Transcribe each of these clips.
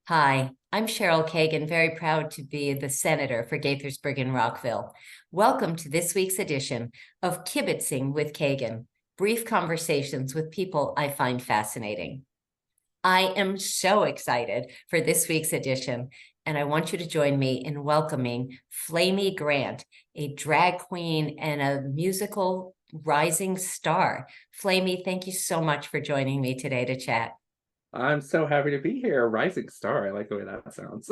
Hi, I'm Cheryl Kagan, very proud to be the senator for Gaithersburg and Rockville. Welcome to this week's edition of Kibbitzing with Kagan, brief conversations with people I find fascinating. I am so excited for this week's edition, and I want you to join me in welcoming Flamy Grant, a drag queen and a musical rising star. Flamy, thank you so much for joining me today to chat. I'm so happy to be here. Rising star. I like the way that sounds.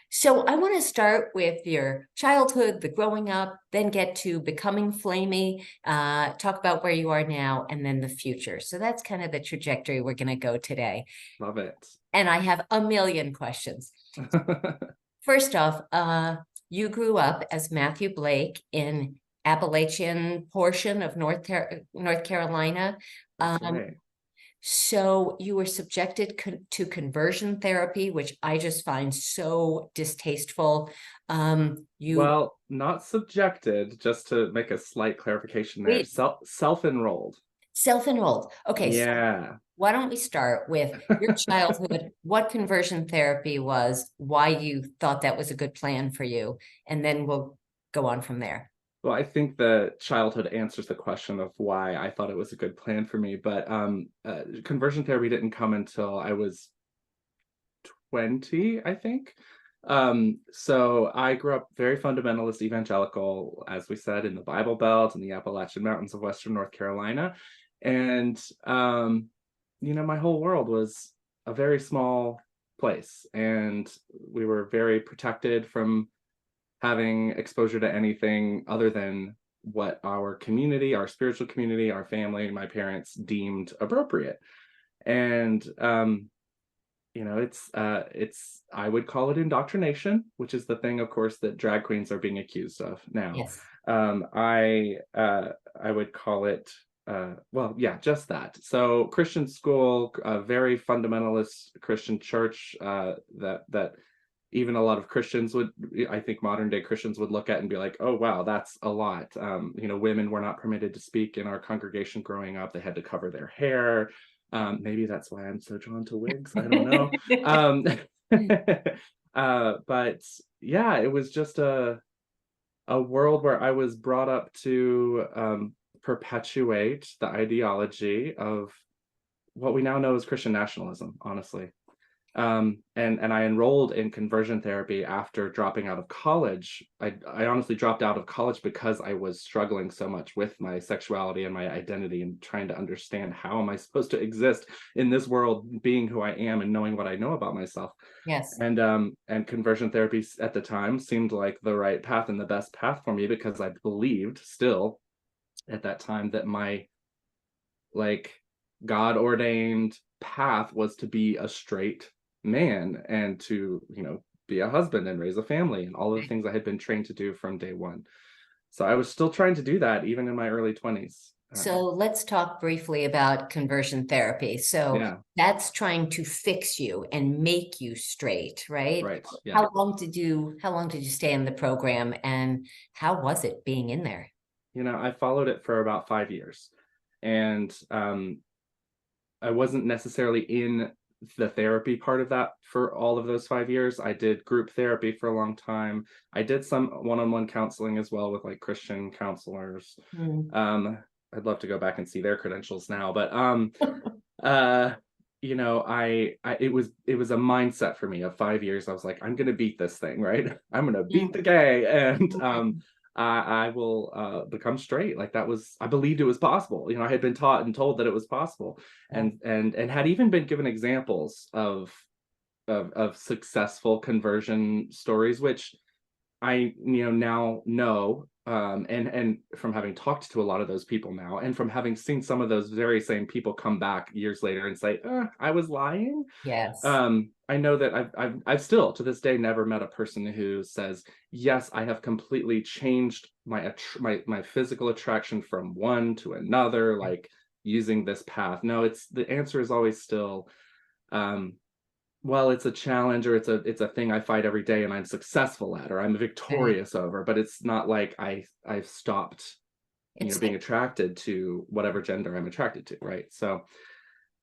So I want to start with your childhood, the growing up, then get to becoming Flamy, talk about where you are now, and then the future. So that's kind of the trajectory we're going to go today. Love it. And I have a million questions. First off, you grew up as Matthew Blake in Appalachian portion of North Carolina. That's Um, right. so you were subjected to conversion therapy, which I just find so distasteful. You Well, not subjected, just to make a slight clarification there. wait, Self-enrolled. self-enrolled. Okay, so Yeah. why don't we start with your childhood, what conversion therapy was, why you thought that was a good plan for you, and then we'll go on from there. Well, I think the childhood answers the question of why I thought it was a good plan for me, but conversion therapy didn't come until I was 20, I think. So I grew up very fundamentalist evangelical, as we said, in the Bible Belt and the Appalachian Mountains of Western North Carolina. And, my whole world was a very small place. And we were very protected from having exposure to anything other than what our community, our spiritual community, our family, my parents deemed appropriate. And it's I would call it indoctrination, which is the thing, of course, that drag queens are being accused of now. Yes. I would call it well, yeah, just that. So Christian school, a very fundamentalist Christian church, that even a lot of Christians would, I think modern day Christians would look at and be like, oh wow, that's a lot. Women were not permitted to speak in our congregation growing up. They had to cover their hair. Maybe that's why I'm so drawn to wigs. I don't know. Um, but yeah, it was just a world where I was brought up to perpetuate the ideology of what we now know as Christian nationalism, honestly. And I enrolled in conversion therapy after dropping out of college. I honestly dropped out of college because I was struggling so much with my sexuality and my identity and trying to understand how am I supposed to exist in this world, being who I am and knowing what I know about myself. Yes. And conversion therapy at the time seemed like the right path and the best path for me because I believed still at that time that my like God ordained path was to be a straight man and to be a husband and raise a family and all of the things I had been trained to do from day one. So I was still trying to do that even in my early 20s. So let's talk briefly about conversion therapy. So Yeah. that's trying to fix you and make you straight, right? Right. Yeah. How long did you stay in the program, and how was it being in there? I followed it for about 5 years, and I wasn't necessarily in the therapy part of that for all of those 5 years. I did group therapy for a long time. I did some one-on-one counseling as well with like Christian counselors. Hmm. I'd love to go back and see their credentials now, but uh it was a mindset for me of 5 years. I was like, I'm gonna beat this thing, right? I'm gonna beat the gay, and I will become straight. Like that was, I believed it was possible. I had been taught and told that it was possible, Yeah. and had even been given examples of successful conversion stories, which I now know, and from having talked to a lot of those people now, and from having seen some of those very same people come back years later and say, I was lying. Yes. I know that I've still to this day never met a person who says, yes, I have completely changed my physical attraction from one to another, like using this path. No, it's the answer is always still, um, well, it's a challenge, or it's a thing I fight every day and I'm successful at, or I'm Okay. victorious over, but it's not like I've stopped It's being attracted to whatever gender I'm attracted to, right? So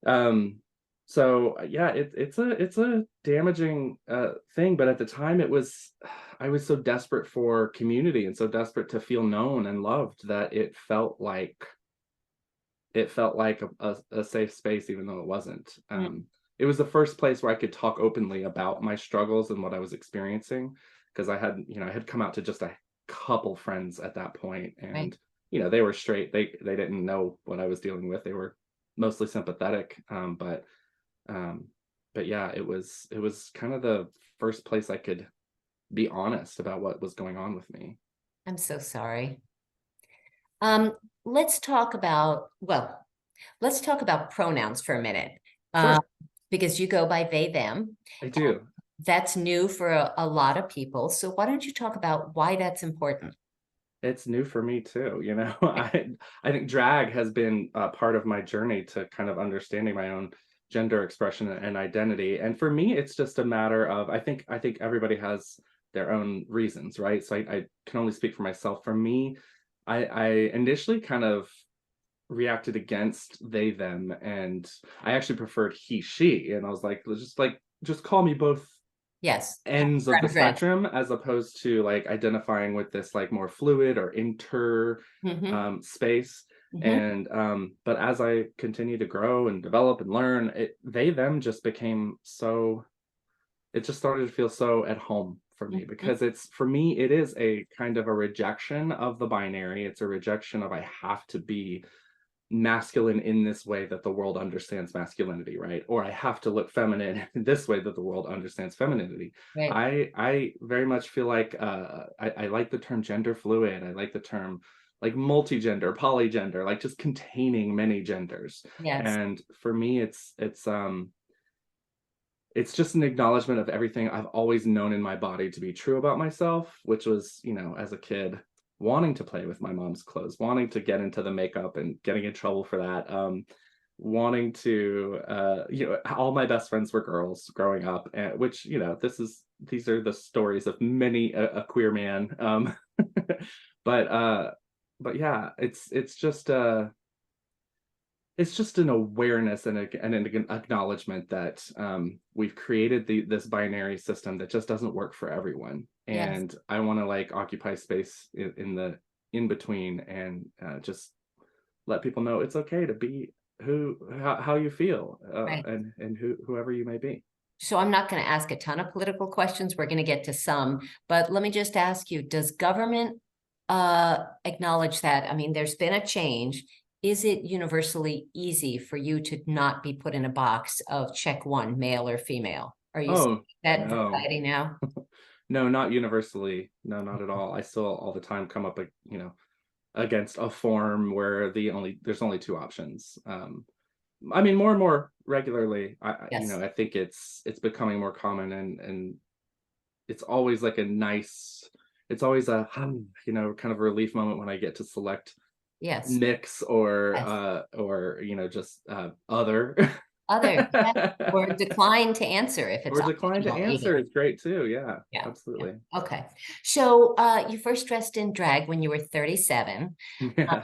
um So yeah, it's a damaging thing, but at the time it was I was so desperate for community and so desperate to feel known and loved that it felt like a safe space, even though it wasn't. Mm, It was the first place where I could talk openly about my struggles and what I was experiencing, because I had come out to just a couple friends at that point, right. and they were straight. They didn't know what I was dealing with. They were mostly sympathetic, um, but yeah, it was kind of the first place I could be honest about what was going on with me. I'm so sorry. Um, let's talk about, well, let's talk about pronouns for a minute. Uh, Sure, because you go by they, them. I do. That's new for a lot of people. So why don't you talk about why that's important? It's new for me too, you know. I think drag has been a part of my journey to kind of understanding my own gender expression and identity. And for me, it's just a matter of I think everybody has their own reasons, right? So I can only speak for myself. For me, I initially kind of reacted against they them, and I actually preferred he she, and I was like, just call me both Yes. ends of the Friend. spectrum, as opposed to like identifying with this like more fluid or inter Mm-hmm. space. Mm-hmm. And but as I continue to grow and develop and learn, they them just became so it just started to feel so at home for me, Mm-hmm. because it's for me it is a kind of a rejection of the binary. It's a rejection of I have to be masculine in this way that the world understands masculinity, right? Or I have to look feminine in this way that the world understands femininity. Right. I very much feel like I like the term gender fluid. I like the term like multigender, polygender, like just containing many genders. Yes. And for me, it's just an acknowledgement of everything I've always known in my body to be true about myself, which was, as a kid, wanting to play with my mom's clothes, wanting to get into the makeup and getting in trouble for that. Wanting to, all my best friends were girls growing up, which, these are the stories of many a queer man. But, but yeah, it's just an awareness and an acknowledgement that we've created this binary system that just doesn't work for everyone, Yes. and I want to like occupy space in the in between, and just let people know it's okay to be how you feel, Right. and whoever you may be. So I'm not going to ask a ton of political questions. We're going to get to some, but let me just ask you, does government acknowledge that? I mean, there's been a change. Is it universally easy for you to not be put in a box of check one, male or female? Are you seeing Oh that no. variety now? No, not universally. No, not at all. I still all the time come up, against a form where there's only two options. I mean, more and more regularly. Yes. I think it's becoming more common, and it's always like it's always a kind of relief moment when I get to select Yes. mix or Yes. just other. Other, yeah. Or decline to answer if it's Or decline to optional answer either. is great too. Yeah, Yeah. Yeah. absolutely. Okay. So you first dressed in drag when you were 37. Yeah.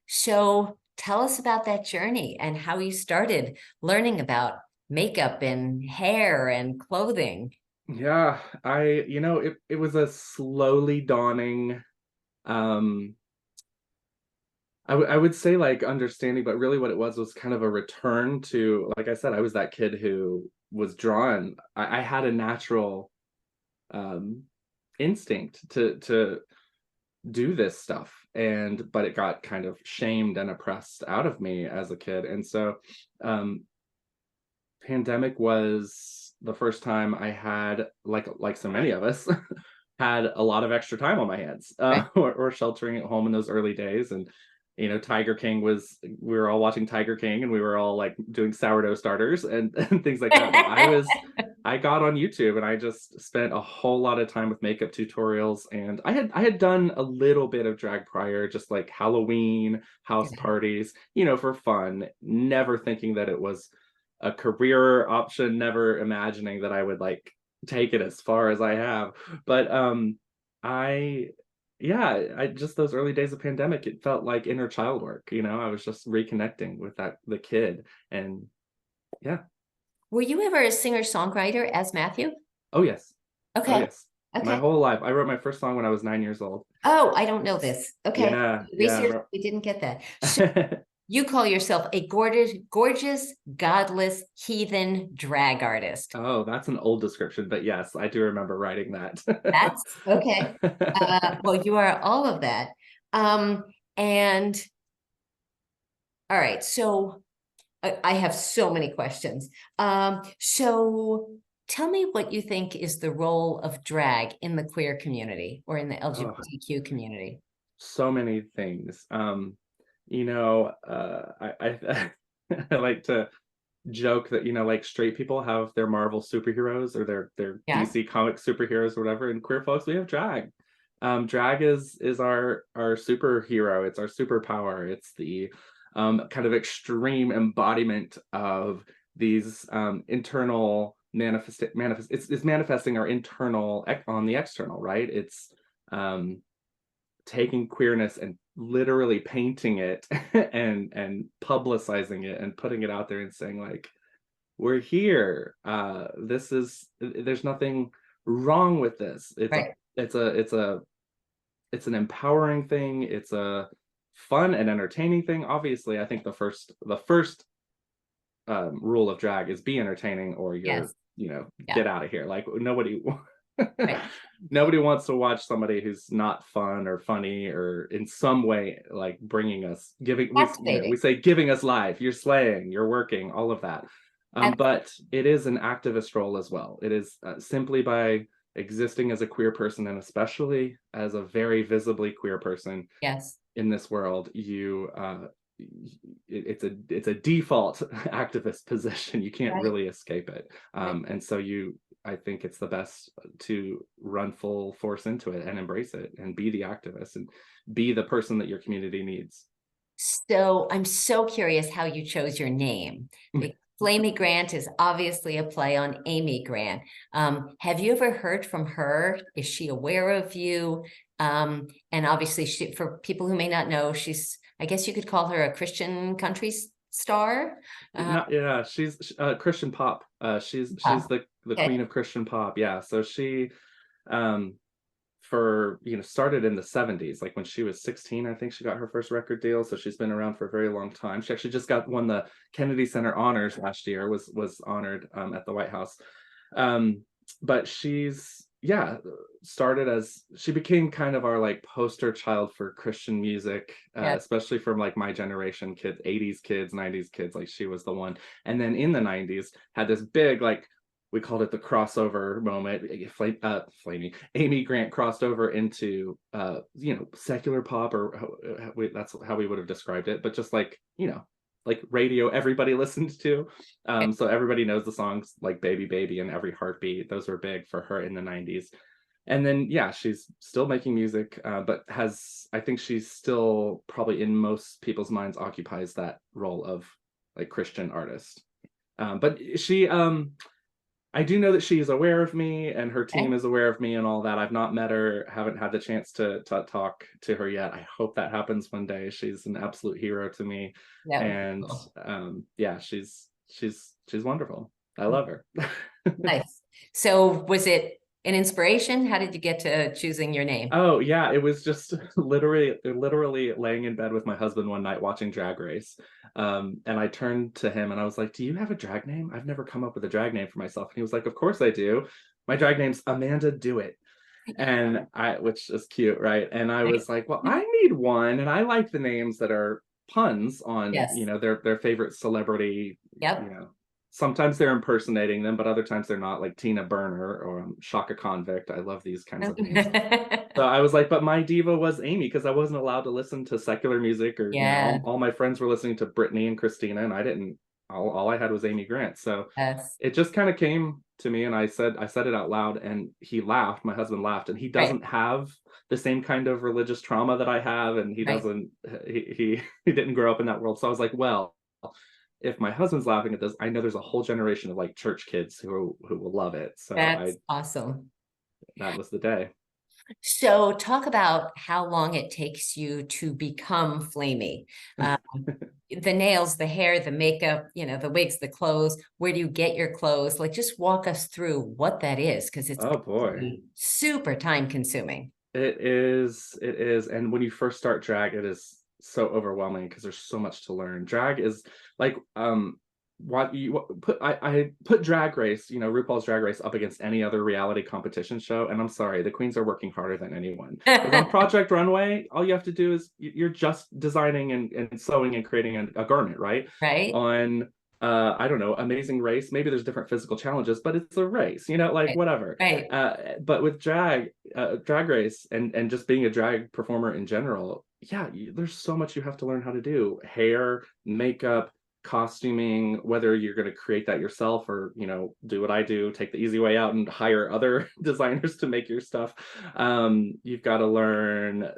So tell us about that journey and how you started learning about makeup and hair and clothing. Yeah, it was a slowly dawning, um, I would say like understanding, but really what it was kind of a return to, like I said, I was that kid who was drawn. I had a natural um instinct to do this stuff, but it got kind of shamed and oppressed out of me as a kid. And so um pandemic was the first time I had, like so many of us, had a lot of extra time on my hands, Right. or sheltering at home in those early days. And Tiger King we were all watching Tiger King, and we were all like doing sourdough starters and, and things like that. But I got on YouTube, and I just spent a whole lot of time with makeup tutorials, and I had done a little bit of drag prior, just like Halloween house parties, for fun, never thinking that it was a career option, never imagining that I would like take it as far as I have. But I yeah, I just those early days of pandemic, it felt like inner child work. I was just reconnecting with the kid, and yeah. Were you ever a singer-songwriter as Matthew? Oh yes. Oh Okay. yes. My Okay. whole life. I wrote my first song when I was 9 years old. Oh, I don't know this. Okay. Yeah, Research, yeah. we didn't get that. So you call yourself a gorgeous, godless, heathen drag artist. Oh, that's an old description, but yes, I do remember writing that. That's okay. Well, you are all of that. Um, and all right, so I have so many questions. So tell me what you think is the role of drag in the queer community or in the Oh, LGBTQ community. so many things. I I like to joke that, like straight people have their Marvel superheroes or their Yeah. DC comic superheroes or whatever, and queer folks, we have drag. Drag is our superhero. It's our superpower. It's the kind of extreme embodiment of these internal it's manifesting our internal on the external, right? It's um taking queerness and literally painting it and publicizing it and putting it out there and saying like, we're here. This is there's nothing wrong with this. Right. It's an empowering thing. It's a fun and entertaining thing. Obviously, I think the first rule of drag is be entertaining or you're Yes. get Yeah. out of here. Like nobody Right. nobody wants to watch somebody who's not fun or funny or in some way like bringing us giving we Captivating. say giving us life. You're slaying, you're working, all of that. But it is an activist role as well. It is simply by existing as a queer person, and especially as a very visibly queer person Yes. in this world, it's a default activist position. You can't Right. really escape it. Right. And so I think it's the best to run full force into it and embrace it and be the activist and be the person that your community needs. So I'm so curious how you chose your name. Flamy Grant is obviously a play on Amy Grant. Have you ever heard from her? Is she aware of you? And obviously, for people who may not know, I guess you could call her a Christian country star. Not yeah, she's Christian pop. She's the Okay. queen of Christian pop. Yeah, so she um for started in the 70s, like when she was 16. I think she got her first record deal, so she's been around for a very long time. She actually just won the Kennedy Center honors last year, was honored at the White House. But she's yeah started as she became kind of our like poster child for Christian music, Yeah. especially from like my generation kids, 80s kids, 90s kids. Like she was the one. And then in the 90s had this big like, we called it the crossover moment. Flamey Amy Grant crossed over into secular pop, or that's how we would have described it, but just like like radio everybody listens to. So everybody knows the songs like Baby Baby and Every Heartbeat. Those were big for her in the 90s. And then yeah, she's still making music, but I think she's still probably in most people's minds occupies that role of like Christian artist. But I do know that she is aware of me and her team Okay. is aware of me and all that. I've not met her, haven't had the chance to talk to her yet. I hope that happens one day. She's an absolute hero to me. That would be And cool. yeah, she's wonderful. I love her. Nice. So was it an inspiration? How did you get to choosing your name? Oh yeah, it was just literally laying in bed with my husband one night watching Drag Race. And I turned to him and I was like, "Do you have a drag name? I've never come up with a drag name for myself." And he was like, "Of course I do. My drag name's Amanda Do It." And which is cute, right? And I was like, "Well, I need one, and I like the names that are puns on, Yes. their favorite celebrity, Yep. sometimes they're impersonating them, but other times they're not, like Tina Burner or Shaka Convict. I love these kinds of names. So I was like, but my diva was Amy because I wasn't allowed to listen to secular music, or Yeah. all my friends were listening to Britney and Christina, and I didn't. All I had was Amy Grant. So Yes. it just kind of came to me, and I said it out loud, and he laughed. My husband laughed, and he Right. doesn't have the same kind of religious trauma that I have, and he Right. doesn't. He didn't grow up in that world. So I was like, well, if my husband's laughing at this, I know there's a whole generation of like church kids who will love it. So That's awesome. that was the day. So talk about how long it takes you to become Flamy. the nails, the hair, the makeup, the wigs, the clothes. Where do you get your clothes? Like, just walk us through what that is, because it's Oh boy. super time consuming. It is. And when you first start drag, it is so overwhelming because there's so much to learn. Drag is like what you put I put Drag Race, RuPaul's Drag Race up against any other reality competition show, and I'm sorry, the queens are working harder than anyone. Because on Project Runway, all you have to do is you're just designing and sewing and creating a garment, right? Right? On I don't know, Amazing Race, maybe there's different physical challenges, but it's a race, like Right. whatever. Right. But with drag race and just being a drag performer in general, yeah, there's so much you have to learn how to do: hair, makeup, costuming, whether you're going to create that yourself or do what I do, take the easy way out and hire other designers to make your stuff. You've got to learn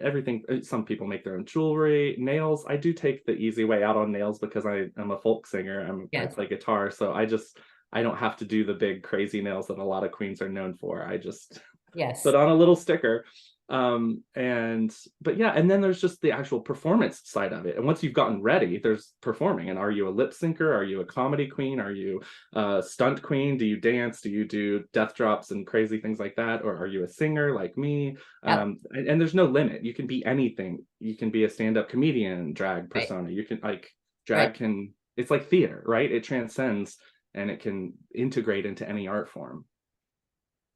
everything. Some people make their own jewelry, nails. I do take the easy way out on nails because I am a folk singer. I Yes. play guitar, so I don't have to do the big crazy nails that a lot of queens are known for. I just Yes. put on a little sticker. But yeah, and then there's just the actual performance side of it. And once you've gotten ready, there's performing. And are you a lip syncer? Are you a comedy queen? Are you a stunt queen? Do you dance? Do you do death drops and crazy things like that? Or are you a singer like me? Yep. And there's no limit. You can be anything. You can be a stand-up comedian, drag Right. persona. You can Right. drag can, it's like theater, right? It transcends and it can integrate into any art form.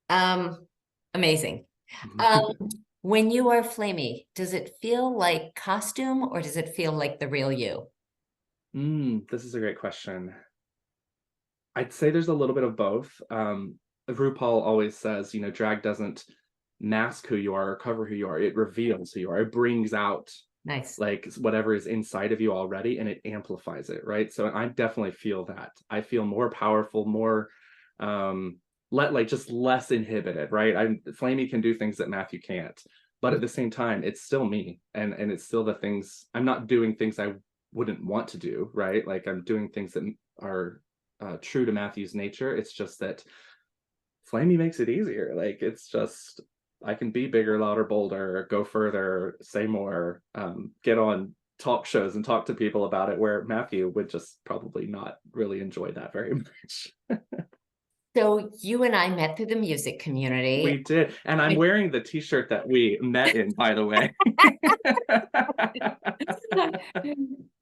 Um, Amazing. Um, when you are Flamy, does it feel like costume or does it feel like the real you? This is a great question. I'd say there's a little bit of both. RuPaul always says, drag doesn't mask who you are or cover who you are. It reveals who you are. It brings out Nice. like whatever is inside of you already and it amplifies it, right? So I definitely feel that. I feel more powerful, more just less inhibited, right? Flamey can do things that Matthew can't. But at the same time, it's still me and it's still the things. I'm not doing things I wouldn't want to do, right? Like I'm doing things that are true to Matthew's nature. It's just that Flamey makes it easier. Like it's just I can be bigger, louder, bolder, go further, say more, get on talk shows and talk to people about it, where Matthew would just probably not really enjoy that very much. So you and I met through the music community. We did. And I'm wearing the t-shirt that we met in, by the way.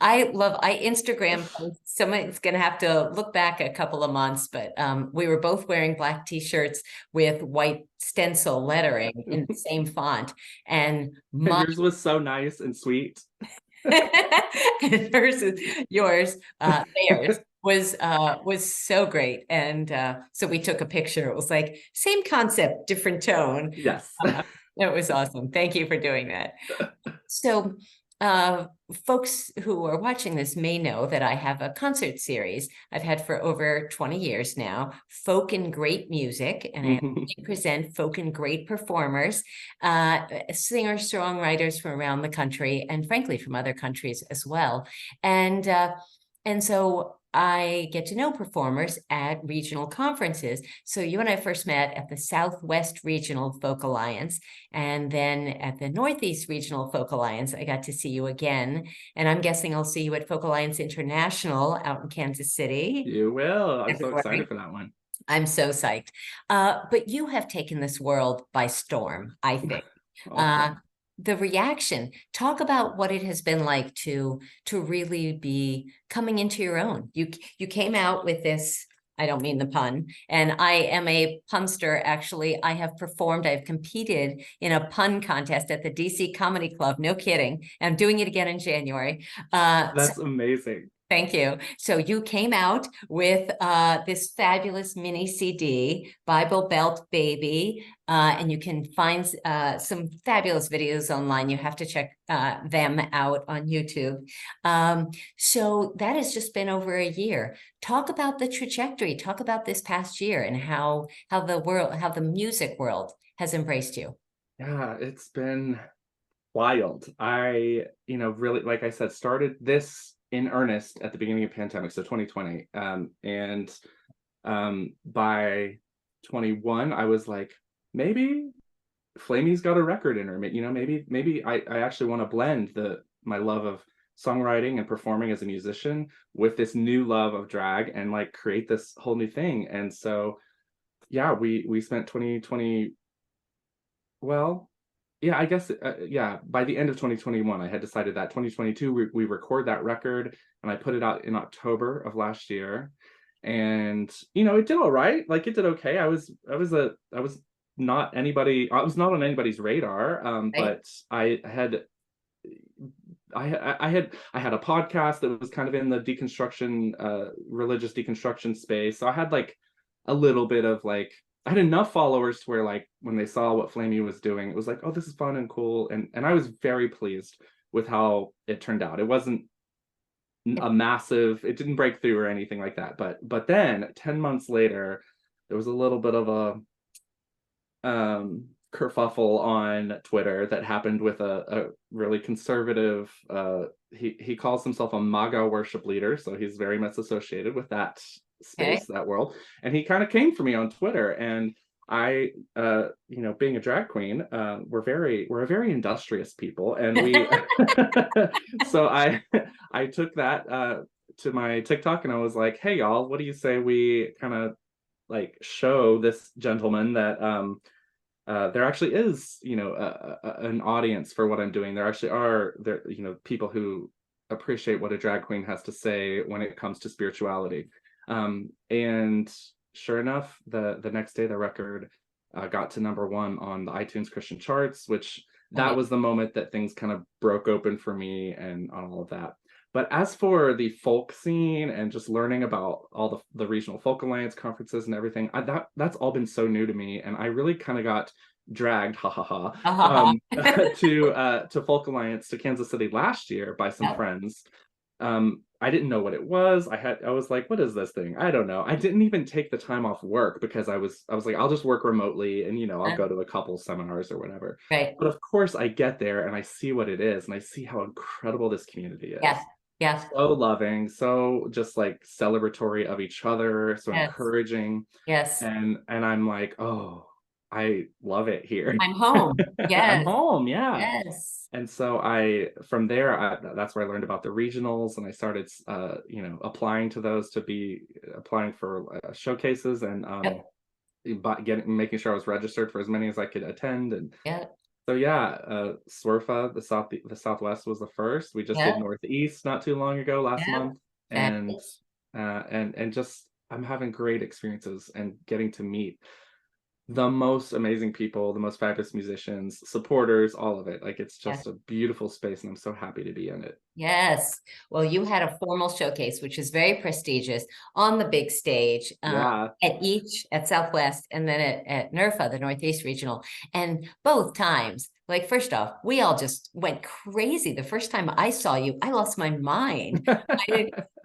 I Instagram post. Someone's gonna have to look back a couple of months, but we were both wearing black t-shirts with white stencil lettering in the same font. And And my yours was so nice and sweet. and versus yours, theirs was so great. And so we took a picture. It was like same concept, different tone. Yes. It was awesome. Thank you for doing that. So, uh, folks who are watching this may know that I have a concert series I've had for over 20 years now, Folk and Great Music, and I present folk and great performers, singers, songwriters from around the country, and frankly, from other countries as well. And so I get to know performers at regional conferences. So you and I first met at the Southwest Regional Folk Alliance, and then at the Northeast Regional Folk Alliance, I got to see you again. And I'm guessing I'll see you at Folk Alliance International out in Kansas City. You will. I'm so excited for that one. I'm so psyched. But you have taken this world by storm, I think. Awesome. The reaction, talk about what it has been like to really be coming into your own. You came out with this, I don't mean the pun, and I am a punster. Actually, I have performed, I've competed in a pun contest at the DC Comedy Club. No kidding. I'm doing it again in January. That's amazing. Thank you. So you came out with this fabulous mini CD, Bible Belt Baby, and you can find some fabulous videos online. You have to check them out on YouTube. So that has just been over a year. Talk about the trajectory. Talk about this past year and how the music world has embraced you. Yeah, it's been wild. Really, like I said, started this in earnest at the beginning of pandemic, so 2020. And by 21, I was like, maybe Flamey's got a record in her. Maybe I actually want to blend my love of songwriting and performing as a musician with this new love of drag and like create this whole new thing. And so yeah, we spent 2020, well, yeah, I guess yeah, by the end of 2021 I had decided that 2022 we record that record, and I put it out in October of last year. And it did all right. Like it did okay. I was not anybody, I was not on anybody's radar, Right? but I had a podcast that was kind of in the deconstruction, religious deconstruction space. So I had like a little bit of like, I had enough followers to where like when they saw what Flamy was doing, it was like, oh, this is fun and cool. And I was very pleased with how it turned out. It wasn't a massive, it didn't break through or anything like that. But then 10 months later, there was a little bit of a kerfuffle on Twitter that happened with a really conservative, he calls himself a MAGA worship leader, so he's very much associated with that Okay. space, that world. And he kind of came for me on Twitter, and I, being a drag queen, we're a very industrious people, and we so I took that to my TikTok, and I was like, hey y'all, what do you say we kind of like show this gentleman that there actually is, an audience for what I'm doing. There actually are there, people who appreciate what a drag queen has to say when it comes to spirituality. And sure enough, the next day the record got to #1 on the iTunes Christian charts, which I that mean, was the moment that things kind of broke open for me and on all of that. But as for the folk scene and just learning about all the regional folk alliance conferences and everything, that's all been so new to me, and I really kind of got dragged, ha ha ha, to Folk Alliance to Kansas City last year by some yeah, friends. I didn't know what it was. I was like, what is this thing? I don't know. I didn't even take the time off work because I was like, I'll just work remotely, and I'll go to a couple seminars or whatever. right. But of course I get there and I see what it is, and I see how incredible this community Yeah, is. yeah, So loving, so just like celebratory of each other, so yes, encouraging. yes. And I'm like, oh, I love it here. I'm home. I'm Yes, home, yeah. yes. And so from there, that's where I learned about the regionals, and I started, applying to those, to be applying for showcases, and Yep, making sure I was registered for as many as I could attend. And yep, so yeah, SWRFA, the Southwest was the first. We just did yep, Northeast not too long ago, last yep. month, and Fabulous. just I'm having great experiences and getting to meet the most amazing people, the most fabulous musicians, supporters, all of it. Like it's Yeah. just a beautiful space, and I'm so happy to be in it. Yes. Well, you had a formal showcase, which is very prestigious on the big stage, Yeah. at Southwest and then at NERFA, the Northeast Regional. And both times, like, first off, we all just went crazy. The first time I saw you, I lost my mind.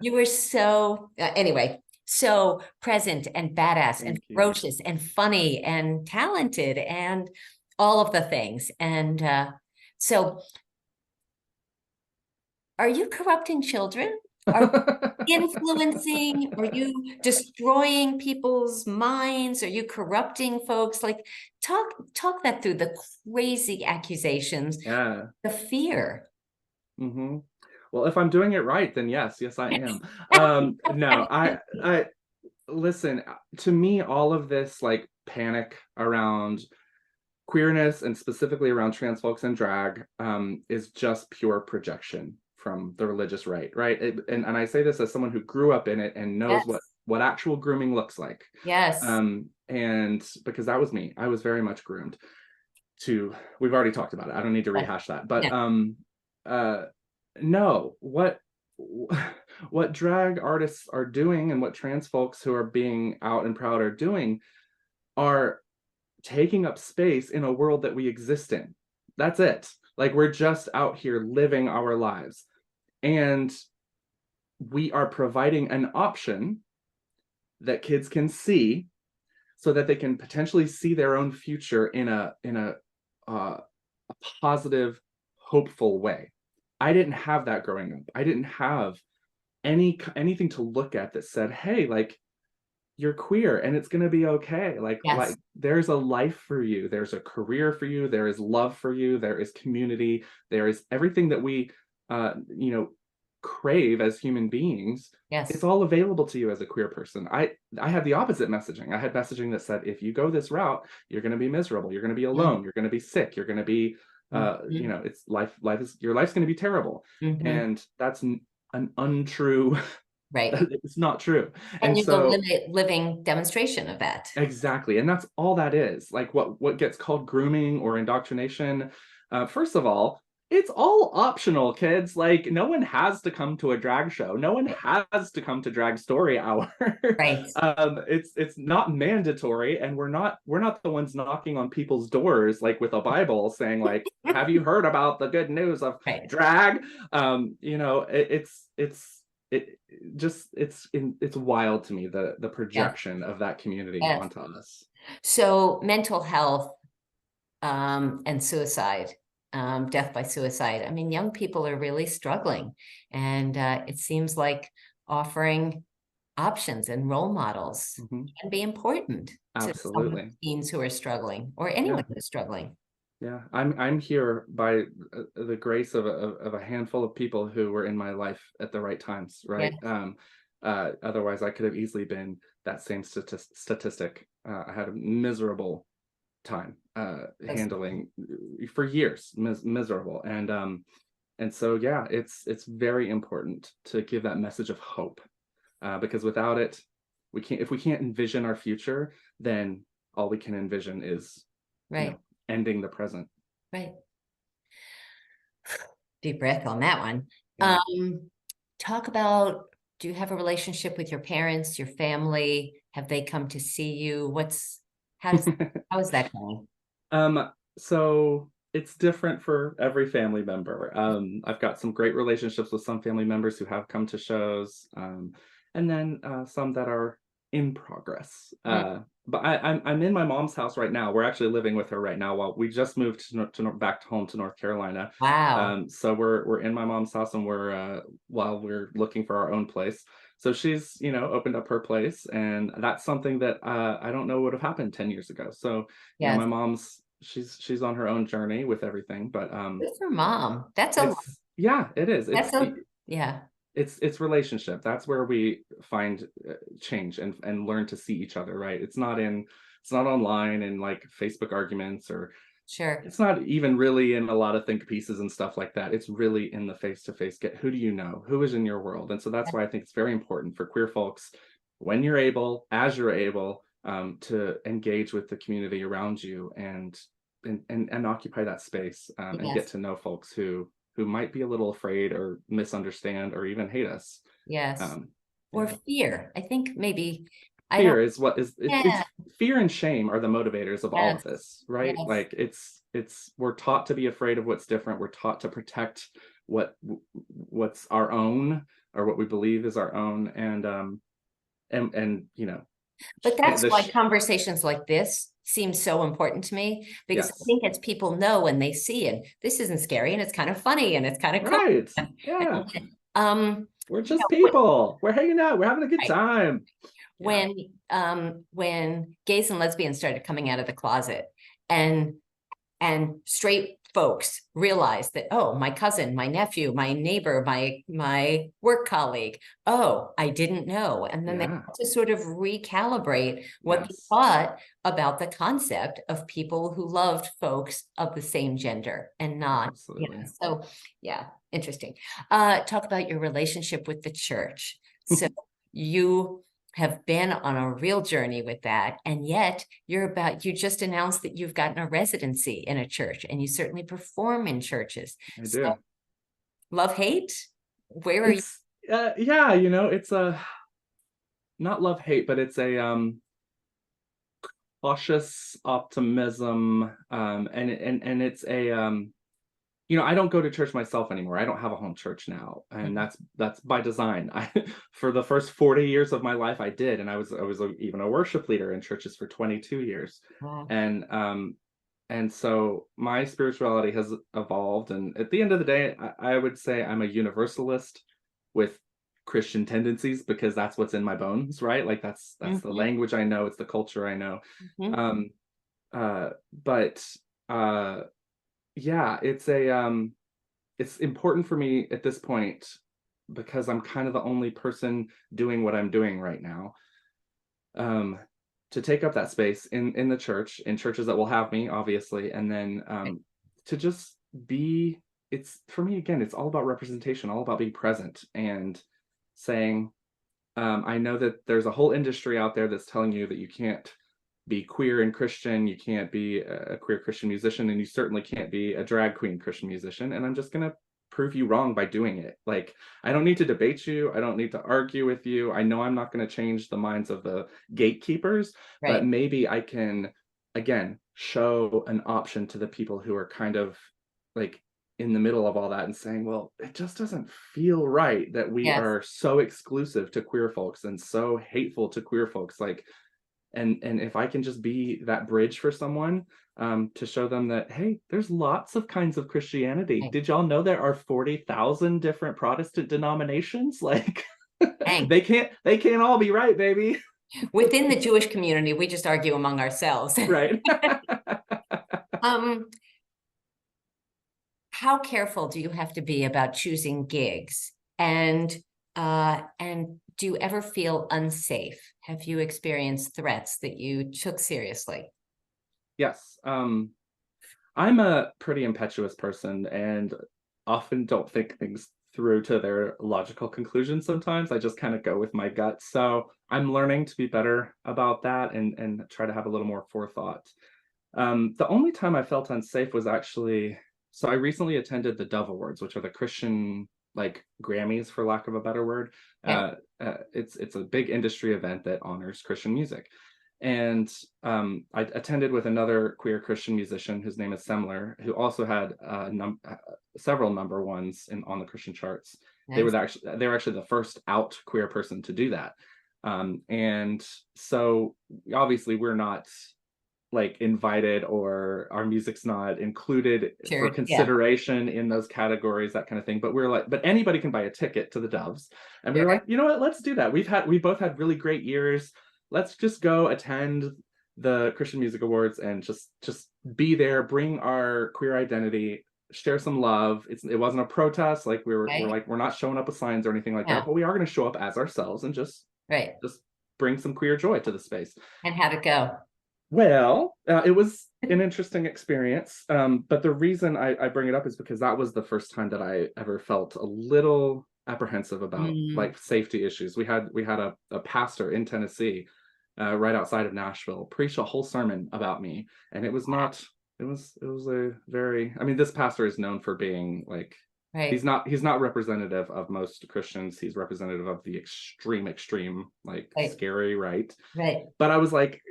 You were so, anyway, so present and badass and Thank you. ferocious and funny and talented and all of the things. And so, are you corrupting children? Are you influencing? Are you destroying people's minds? Are you corrupting folks? Like, talk that through, the crazy accusations, Yeah. the fear. Hmm. Well, if I'm doing it right, then yes, I am. No, I listen, to me, all of this like panic around queerness, and specifically around trans folks and drag, is just pure projection from the religious right. And I say this as someone who grew up in it and knows what Yes, actual grooming looks like. yes, And because that was me, I was very much groomed to, we've already talked about it, I don't need to yes, rehash that. But no, uh no, what drag artists are doing, and what trans folks who are being out and proud are doing, are taking up space in a world that we exist in. That's it. Like we're just out here living our lives, and we are providing an option that kids can see, so that they can potentially see their own future in a positive, hopeful way. I didn't have that growing up. I didn't have anything to look at that said, hey, like, you're queer and it's going to be okay. Like yes, there's a life for you, there's a career for you, there is love for you, there is community, there is everything that we you know, crave as human beings, it's Yes. all available to you as a queer person. I had the opposite messaging. I had messaging that said, if you go this route, you're going to be miserable, you're going to be alone, you're going to be sick, you're going to be you Mm-hmm. know, it's life is your life's going to be terrible. Mm-hmm. And that's an untrue Right. it's not true. And And you're the so living demonstration of that. exactly. And that's all that is. Like what gets called grooming or indoctrination. First of all, it's all optional, kids. Like no one has to come to a drag show. No one has to come to drag story hour. Right. It's not mandatory, and we're not the ones knocking on people's doors like with a Bible saying like, have you heard about the good news of Right. drag? You know, it just it's wild to me the Yes. projection of that community Yes. onto us. So mental health and suicide, death by suicide. I mean, young people are really struggling, and it seems like offering options and role models Mhm. can be important to some Absolutely. teens who are struggling, or anyone Yeah. who's struggling. Yeah. I'm here by the grace of a handful of people who were in my life at the right times, Yeah. right? Otherwise I could have easily been that same statistic. I had a miserable time handling for years, miserable. And so yeah, it's very important to give that message of hope, because without it, we can't. If we can't envision our future, then all we can envision is, you know, Right. ending the present. Right. Deep breath on that one. Yeah. Talk about, do you have a relationship with your parents, your family? Have they come to see you? How is that going? So it's different for every family member. I've got some great relationships with some family members who have come to shows, and then some that are in progress. Mm. But I'm in my mom's house right now. We're actually living with her right now. While we just moved back home to North Carolina, Wow. so we're in my mom's house, and we're while we're looking for our own place. So she's, you know, opened up her place, and that's something that I don't know would have happened 10 years ago. So you know, Yes. my mom's she's on her own journey with everything, but Good for mom. it's yeah, it is. That's a, yeah. It's relationship. That's where we find change and learn to see each other, right? It's not online and like Facebook arguments, or Sure. it's not even really in a lot of think pieces and stuff like that. It's really in the face to face. Get who do you know? Who is in your world? And so that's why I think it's very important for queer folks, when you're able, as you're able, to engage with the community around you and occupy that space, and get Yes. to know folks who might be a little afraid or misunderstand or even hate us. Yes. Um, Or yeah. fear. I think maybe, I don't, Fear is what is it's yeah. fear and shame are the motivators of all of Yes. this, right? Yes. Like it's we're taught to be afraid of what's different. We're taught to protect what's our own, or what we believe is our own. And you know, But that's the why conversations like this seem so important to me, because I yes, think as people know and they see it, this isn't scary and it's kind of funny and it's kind of cool. right, And, yeah, um, we're you just know, people, we're hanging out, we're having a good right, time. Yeah. when gays and lesbians started coming out of the closet, and straight folks realized that, oh, my cousin, my nephew, my neighbor, my work colleague, oh, I didn't know. And then they Yeah. had to sort of recalibrate what they Yes. thought about the concept of people who loved folks of the same gender and not, Absolutely. so yeah, interesting. Talk about your relationship with the church. So you have been on a real journey with that, and yet you just announced that you've gotten a residency in a church, and you certainly perform in churches. I So do. love, hate, where are you? It's yeah, you know, it's a not love hate, but it's a cautious optimism, and it's a you know, I don't go to church myself anymore. I don't have a home church now, and Mhm. that's by design. I for the first 40 years of my life I did, and even a worship leader in churches for 22 years. Wow. And so my spirituality has evolved, and at the end of the day, I would say I'm a universalist with Christian tendencies, because that's what's in my bones, right? Like that's the Mhm. language I know, it's the culture I know. Mhm. Um, but uh, yeah, it's a it's important for me at this point because I'm kind of the only person doing what I'm doing right now. Um, to take up that space in the church, in churches that will have me, obviously, and then to just be. It's for me again. It's all about representation, all about being present and saying, I know that there's a whole industry out there that's telling you that you can't be queer and Christian, you can't be a queer Christian musician, and you certainly can't be a drag queen Christian musician. And I'm just gonna prove you wrong by doing it. Like, I don't need to debate you, I don't need to argue with you. I know I'm not going to change the minds of the gatekeepers, but Right. maybe I can again show an option to the people who are kind of like in the middle of all that and saying, well, it just doesn't feel right that we Yes. are so exclusive to queer folks and so hateful to queer folks. Like, and if I can just be that bridge for someone, to show them that, hey, there's lots of kinds of Christianity. Right. Did y'all know there are 40,000 different Protestant denominations? Like, Dang. they can't all be right, baby. Within the Jewish community, we just argue among ourselves. Right. Um, how careful do you have to be about choosing gigs? And do you ever feel unsafe? Have you experienced threats that you took seriously? Yes. I'm a pretty impetuous person and often don't think things through to their logical conclusions sometimes. I just kind of go with my gut. So I'm learning to be better about that and try to have a little more forethought. The only time I felt unsafe was actually, so I recently attended the Dove Awards, which are the Christian like Grammys, for lack of a better word. Okay. It's a big industry event that honors Christian music. And I attended with another queer Christian musician whose name is Semler, who also had several number ones on the Christian charts. Nice. They were actually the first out queer person to do that. And so obviously we're not like invited, or our music's not included for Sure. Yeah. consideration in those categories, that kind of thing. But we're like, but anybody can buy a ticket to the Doves. And we were Sure. like, you know what, let's do that. We both had really great years. Let's just go attend the Christian Music Awards and just be there, bring our queer identity, share some love. It wasn't a protest, like we're Right. like, we're not showing up with signs or anything like that, Yeah. but we are going to show up as ourselves and Right. just bring some queer joy to the space. And how'd it go? Well, it was an interesting experience. But the reason I bring it up is because that was the first time that I ever felt a little apprehensive about Mm, like safety issues. We had a pastor in Tennessee, right outside of Nashville, preach a whole sermon about me, and it was not. It was a very. I mean, this pastor is known for being like, right. he's not representative of most Christians. He's representative of the extreme, like Right. scary right. Right. But I was like,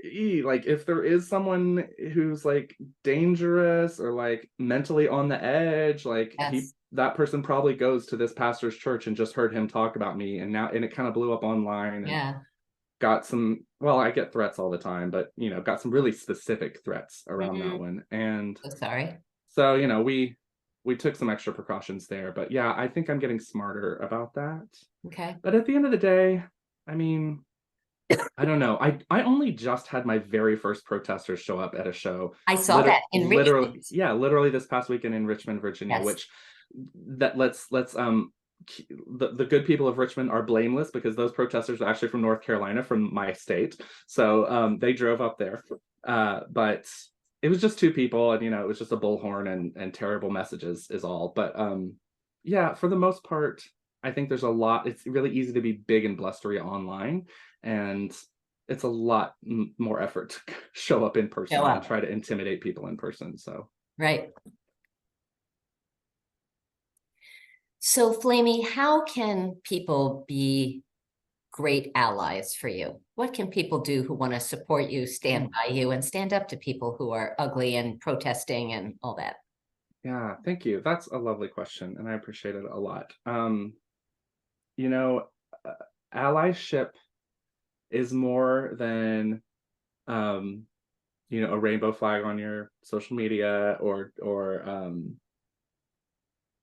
like if there is someone who's like dangerous or like mentally on the edge, like Yes. that person probably goes to this pastor's church and just heard him talk about me, and it kind of blew up online and Yeah. got some, well, I get threats all the time, but got some really specific threats around that Mm, one. And so sorry. so, we took some extra precautions there, but yeah, I think I'm getting smarter about that. Okay. But at the end of the day, I mean, I don't know. I only just had my very first protesters show up at a show. I saw that in Literally, Richmond. yeah, literally this past weekend in Richmond, Virginia, Yes. which that let's the good people of Richmond are blameless because those protesters are actually from North Carolina, from my state. So they drove up there. But it was just two people, and it was just a bullhorn and terrible messages is all. But yeah, for the most part, I think there's a lot. It's really easy to be big and blustery online, and it's a lot more effort to show up in Show person and up. try to intimidate people in person. So Right. So, Flamy, how can people be great allies for you? What can people do who want to support you, stand by you, and stand up to people who are ugly and protesting and all that? yeah, thank you. That's a lovely question, and I appreciate it a lot. You know, uh, allyship is more than a rainbow flag on your social media, or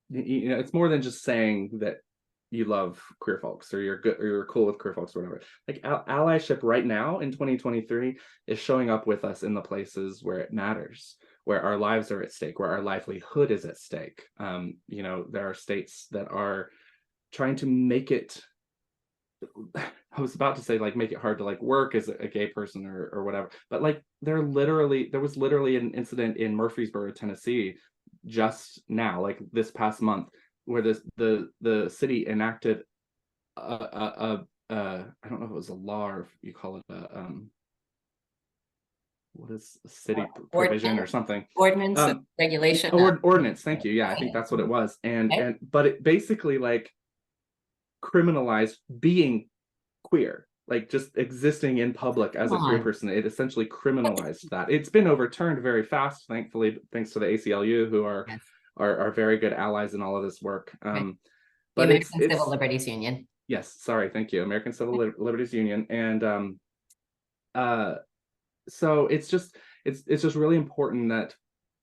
it's more than just saying that you love queer folks, or you're good, or you're cool with queer folks, or whatever. Like allyship right now in 2023 is showing up with us in the places where it matters, where our lives are at stake, where our livelihood is at stake. There are states that are trying to make it, I was about to say like make it hard to like work as a gay person or whatever, but like there was literally an incident in Murfreesboro, Tennessee, just now, like this past month, where the city enacted I don't know if it was a law or if you call it a what is a city provision or something, Ordinance, regulation. ordinance. Thank you. Yeah, I think that's what it was. And but it basically like criminalized being queer, like just existing in public as a queer person. It essentially criminalized that. It's been overturned very fast, thankfully, thanks to the ACLU, who are very good allies in all of this work. The But American it's Civil Liberties Union. Yes, sorry, thank you, American Civil Liberties Union. And so it's just really important that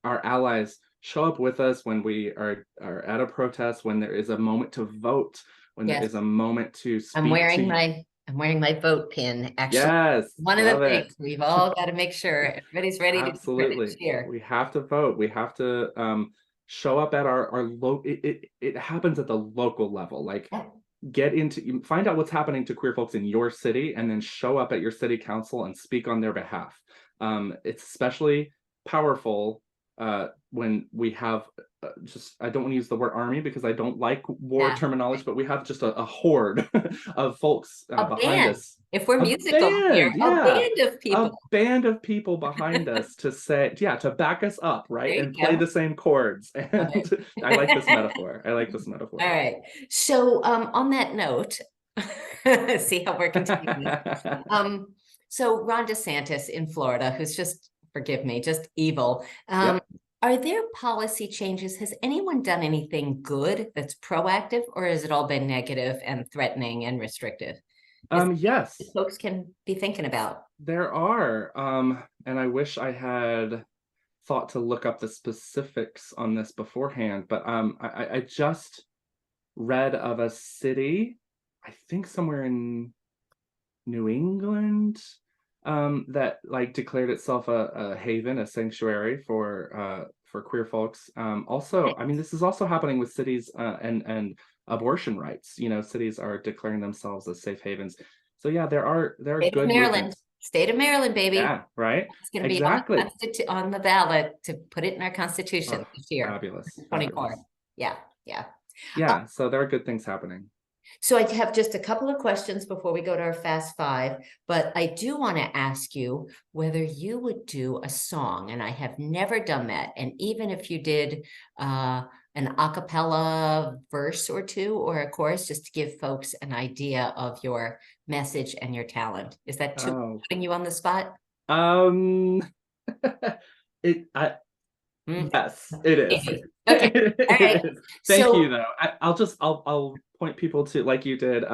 our allies show up with us when we are at a protest, when there is a moment to vote, when there is a moment to speak. I'm wearing my vote pin. Actually, yes, one of the things we've all got to make sure everybody's ready. Absolutely, we have to vote. We have to show up at our local. It happens at the local level, like. Find out what's happening to queer folks in your city, and then show up at your city council and speak on their behalf. It's especially powerful when we have I don't want to use the word army because I don't like war terminology, but we have just a horde of folks behind us. If we're musical, a band of people. A band of people behind us to back us up, right? And play the same chords. And I like this metaphor. All right. So on that note, see how we're continuing. So Ron DeSantis in Florida, who's just, forgive me, just evil. Are there policy changes? Has anyone done anything good that's proactive, or has it all been negative and threatening and restrictive? Yes. Folks can be thinking about. There are. And I wish I had thought to look up the specifics on this beforehand, but I just read of a city, I think somewhere in New England, that like declared itself a haven, a sanctuary for queer folks. Also, I mean, this is also happening with cities and abortion rights. Cities are declaring themselves as safe havens. So yeah, there are good movements. State of Maryland, baby. Yeah, right. It's going to be on the ballot to put it in our constitution this year. Fabulous. 24. Yeah. Yeah. So there are good things happening. So I have just a couple of questions before we go to our Fast Five, but I do want to ask you whether you would do a song, and I have never done that. And even if you did an a cappella verse or two or a chorus, just to give folks an idea of your message and your talent. Is that putting you on the spot? Yes, it is. Okay. All right. Thank you though. I'll point people to, like you did,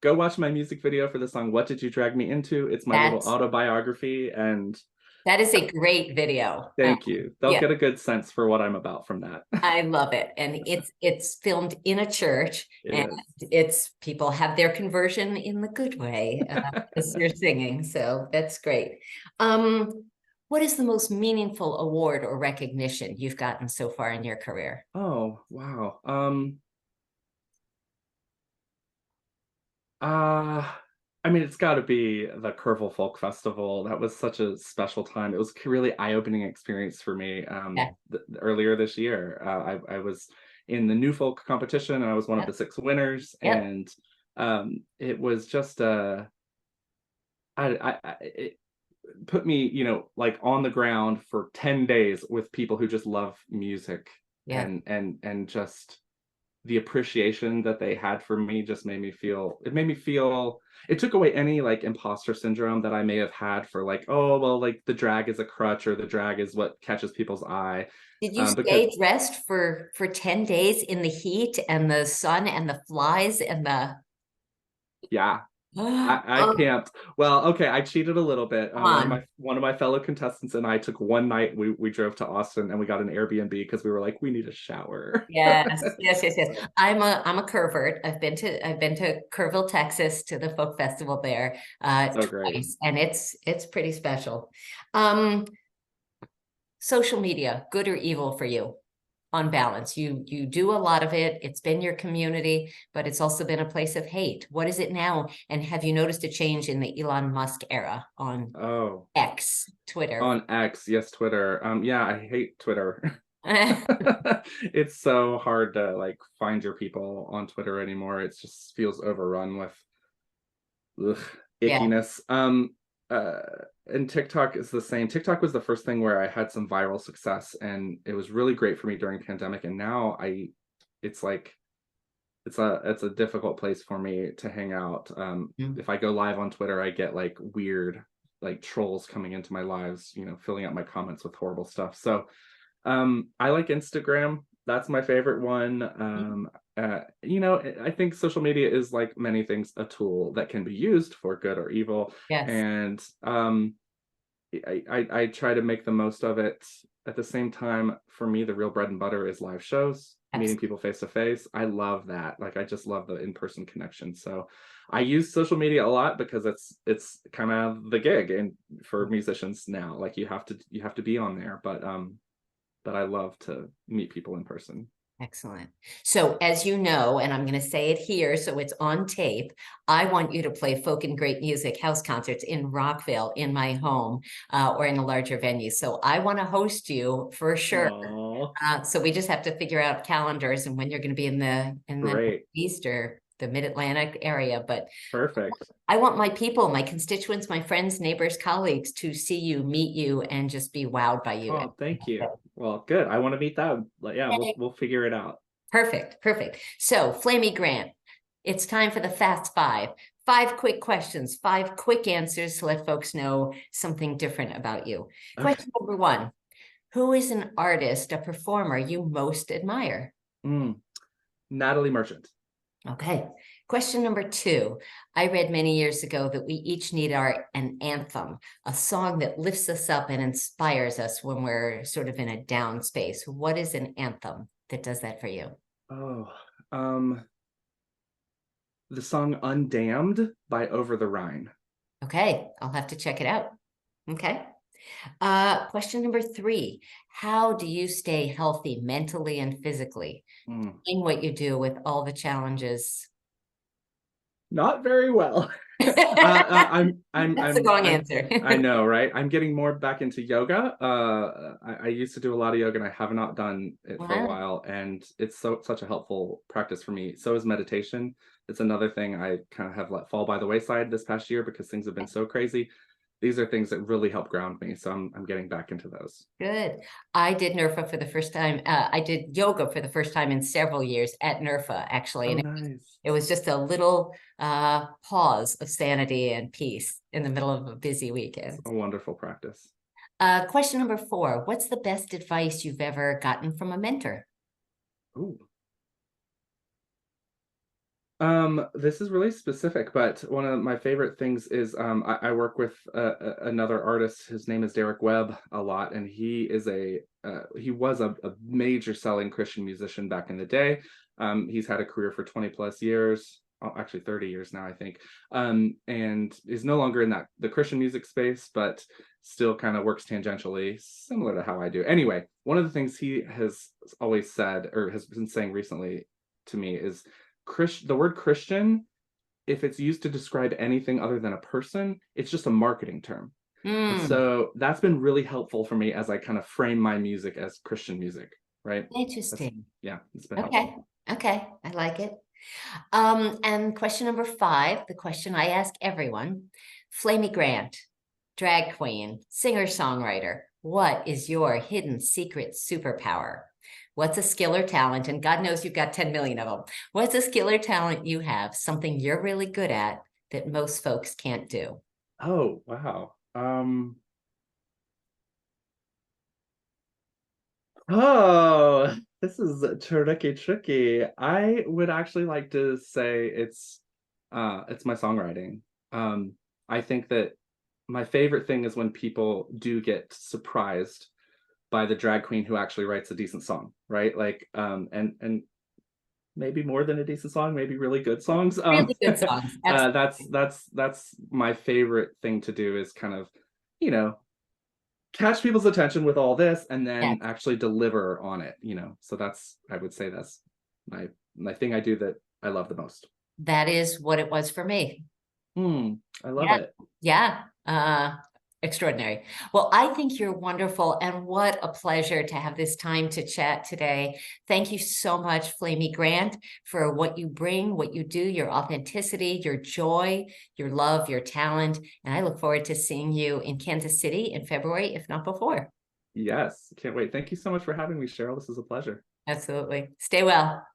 go watch my music video for the song What Did You Drag Me Into? It's my little autobiography, and that is a great video. Thank you. They'll get a good sense for what I'm about from that. I love it. And it's filmed in a church, it's people have their conversion in the good way as you're singing. So that's great. What is the most meaningful award or recognition you've gotten so far in your career? Oh, wow. I mean, it's got to be the Kerrville Folk Festival. That was such a special time. It was a really eye-opening experience for me. Earlier this year, I was in the New Folk competition, and I was one of the 6 winners. And it was just it put me, like on the ground for 10 days with people who just love music, and just the appreciation that they had for me just made me feel, it took away any like imposter syndrome that I may have had for like, oh, well, like the drag is a crutch, or the drag is what catches people's eye. Did you stay dressed for 10 days in the heat and the sun and the flies and the... Yeah. I camped. Well, okay, I cheated a little bit. One of my fellow contestants and I took one night. We drove to Austin and we got an Airbnb because we were like, we need a shower. Yes. I'm a Kerrvert. I've been to Kerrville, Texas, to the folk festival there twice, and it's pretty special. social media, good or evil for you? On balance, you do a lot of it. It's been your community, but it's also been a place of hate. What is it now? And have you noticed a change in the Elon Musk era on Oh, X, Twitter? on X, yes, Twitter. Yeah, I hate Twitter. It's so hard to like find your people on Twitter anymore. It just feels overrun with ugh, Yeah, ickiness. Uh, and TikTok is the same. TikTok was the first thing where I had some viral success, and it was really great for me during pandemic. And now it's like it's a difficult place for me to hang out. mm, If I go live on Twitter, I get like weird like trolls coming into my lives, filling out my comments with horrible stuff. So I like Instagram. That's my favorite one. I think social media is like many things, a tool that can be used for good or evil. yes, And I try to make the most of it. At the same time, for me, the real bread and butter is live shows, meeting absolutely. people face to face. I love that. Like I just love the in-person connection. So I use social media a lot because it's kind of the gig and for musicians now. Like you have to be on there, but I love to meet people in person. Excellent. So, as you know, and I'm going to say it here so it's on tape, I want you to play folk and great music house concerts in Rockville in my home or in a larger venue. So, I want to host you for sure. Oh, So we just have to figure out calendars and when you're going to be in the great. East or the Mid-Atlantic area. But Perfect. I want my people, my constituents, my friends, neighbors, colleagues to see you, meet you, and just be wowed by you. Oh, thank you. Well, good. I want to meet them. Like, yeah, we'll figure it out. Perfect, perfect. So, Flamy Grant, it's time for the Fast Five. 5 quick questions, 5 quick answers to let folks know something different about you. Okay. Question number one, who is an artist, a performer you most admire? Mm. Natalie Merchant. Okay. Question number two. I read many years ago that we each need an anthem, a song that lifts us up and inspires us when we're sort of in a down space. What is an anthem that does that for you? Oh, the song Undamned by Over the Rhine. Okay, I'll have to check it out. Okay. Question number three. How do you stay healthy mentally and physically Mm. in what you do with all the challenges? Not very well. That's the wrong answer. I know, right? I'm getting more back into yoga. I used to do a lot of yoga and I have not done it for a Wow. while, and it's such a helpful practice for me. So is meditation. It's another thing I kind of have let fall by the wayside this past year because things have been so crazy. These are things that really help ground me, so I'm getting back into those. Good. I did NERFA for the first time. I did yoga for the first time in several years at NERFA, actually. Oh, And nice. it was just a little pause of sanity and peace in the middle of a busy weekend. A wonderful practice. Question number four. What's the best advice you've ever gotten from a mentor? Ooh. This is really specific, but one of my favorite things is I work with another artist. His name is Derek Webb a lot, and he was a major selling Christian musician back in the day. He's had a career for 20 plus years, actually 30 years now, I think, and is no longer in the Christian music space, but still kind of works tangentially, similar to how I do. Anyway, one of the things he has always said or has been saying recently to me is the word Christian, if it's used to describe anything other than a person, it's just a marketing term. And Mm, so that's been really helpful for me as I kind of frame my music as Christian music, right? That's, interesting. yeah, it's been Okay. helpful. Okay. I like it. And question number five, the question I ask everyone, Flamy Grant, drag queen, singer-songwriter, what is your hidden secret superpower? What's a skill or talent? And God knows you've got 10 million of them. What's a skill or talent you have, something you're really good at that most folks can't do? Oh, wow. Oh, this is tricky. I would actually like to say it's my songwriting. I think that my favorite thing is when people do get surprised by the drag queen who actually writes a decent song, right? Like and maybe more than a decent song, maybe really good songs. Really good songs. That's Absolutely. that's my favorite thing to do is kind of, you know, catch people's attention with all this and Yes, then actually deliver on it, so that's, I would say that's my thing I do that I love the most. that is what it was for me. I love Yeah. it. Yeah. Extraordinary. Well, I think you're wonderful, and what a pleasure to have this time to chat today. Thank you so much, Flamy Grant, for what you bring, what you do, your authenticity, your joy, your love, your talent. And I look forward to seeing you in Kansas City in February, if not before. Yes, can't wait. Thank you so much for having me, Cheryl. This is a pleasure. Absolutely. Stay well.